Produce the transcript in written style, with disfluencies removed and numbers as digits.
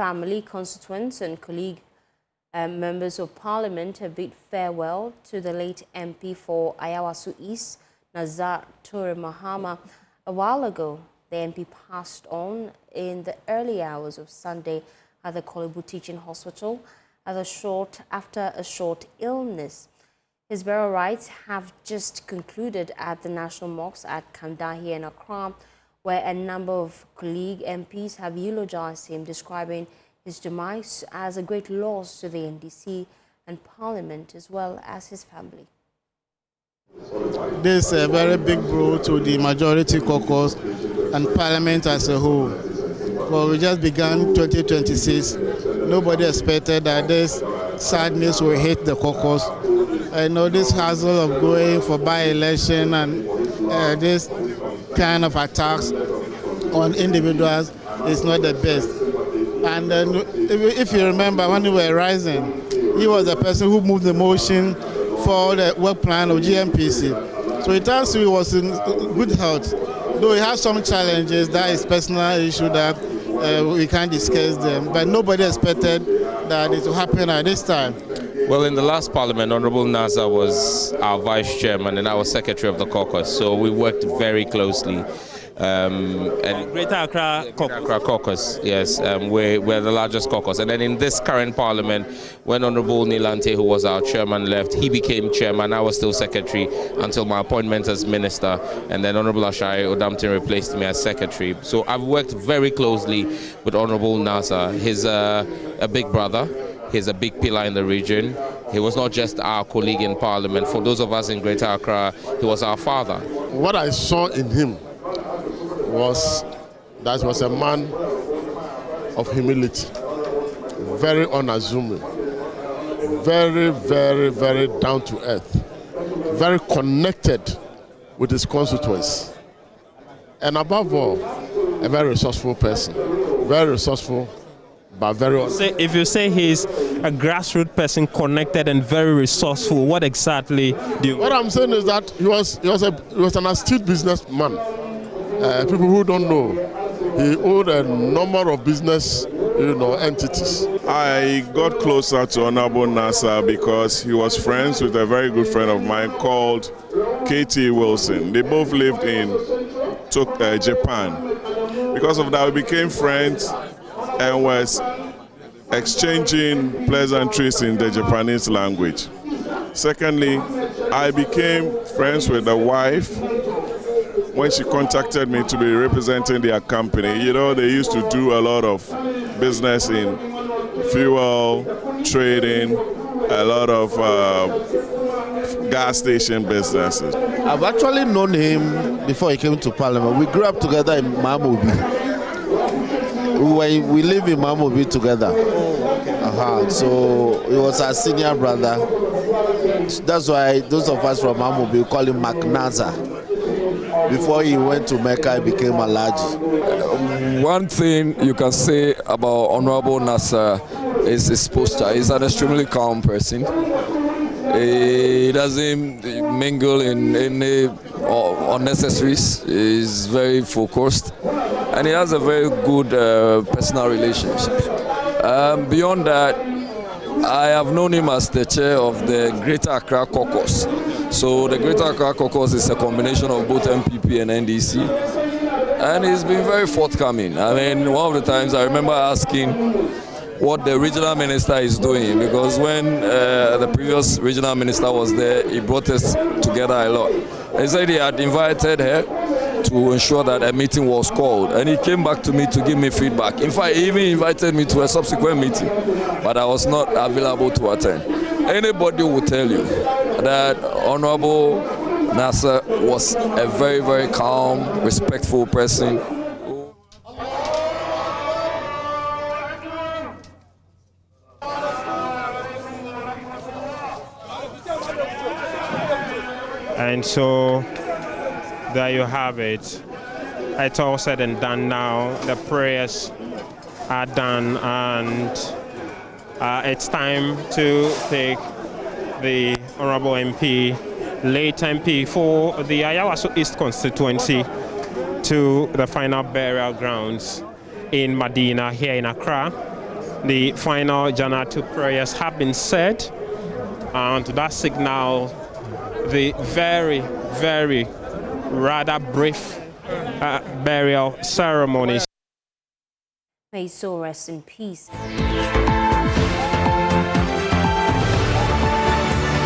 family, constituents and colleague members of parliament have bid farewell to the late MP for Ayawaso East, Naser Toure Mahama. A while ago, the MP passed on in the early hours of Sunday at the Kolebu Teaching Hospital after a short illness. His burial rites have just concluded at the National Mosque at Kandahi in Accra, where a number of colleague MPs have eulogized him, describing his demise as a great loss to the NDC and Parliament, as well as his family. This is a very big blow to the majority caucus and Parliament as a whole. Well, we just began 2026. Nobody expected that this sadness will hit the caucus. I know this hassle of going for by-election and this kind of attacks on individuals is not the best. And if you remember, when we were rising, he was the person who moved the motion for the work plan of GMPC. So it turns out he was in good health. Though he has some challenges, that is personal issue that we can't discuss them. But nobody expected that it will happen at this time. Well, in the last parliament, Honorable Naser was our vice chairman and I was secretary of the caucus, so we worked very closely. And Greater Accra Caucus, yes, we're the largest caucus. And then in this current parliament, when Honorable Nilante, who was our chairman, left, he became chairman. I was still secretary until my appointment as minister, and then Honorable Ashai Odamtin replaced me as secretary. So I've worked very closely with Honorable Naser. He's a big brother. He's a big pillar in the region. He was not just our colleague in parliament. For those of us in Greater Accra, he was our father. What I saw in him was that he was a man of humility, very unassuming, very, very, very down to earth, very connected with his constituents, and above all, a very resourceful person, very resourceful, but very. If you say he's a grassroots person, connected and very resourceful, what exactly do you? What I'm saying is that he was an astute businessman. People who don't know, he owned a number of business, entities. I got closer to Honorable Naser because he was friends with a very good friend of mine called K.T. Wilson. They both lived in Japan. Because of that, we became friends and was exchanging pleasantries in the Japanese language. Secondly, I became friends with the wife when she contacted me to be representing their company. You know, they used to do a lot of business in fuel, trading, a lot of gas station businesses. I've actually known him before he came to Parliament. We grew up together in Mahama. We live in Mahama together. So he was our senior brother. That's why those of us from Mahama call him Naser. Before he went to Mecca, he became Alhaji. One thing you can say about Honorable Naser is his posture. He's an extremely calm person. He doesn't mingle in any unnecessaries. He's very focused. And he has a very good personal relationship. Beyond that, I have known him as the chair of the Greater Accra Caucus. So the Greater Accra Caucus is a combination of both MPP and NDC. And he's been very forthcoming. I mean, one of the times I remember asking what the regional minister is doing, because when the previous regional minister was there, he brought us together a lot. He said he had invited her to ensure that a meeting was called, and he came back to me to give me feedback. In fact, he even invited me to a subsequent meeting, but I was not available to attend. Anybody will tell you that Honorable Naser was a very, very calm, respectful person. And so there you have it. It's all said and done now. The prayers are done, and it's time to take the Honorable MP, late MP for the Ayawaso East constituency, to the final burial grounds in Medina here in Accra, the final Janatu prayers have been said, and that signal the very, very rather brief burial ceremonies. May his soul rest in peace.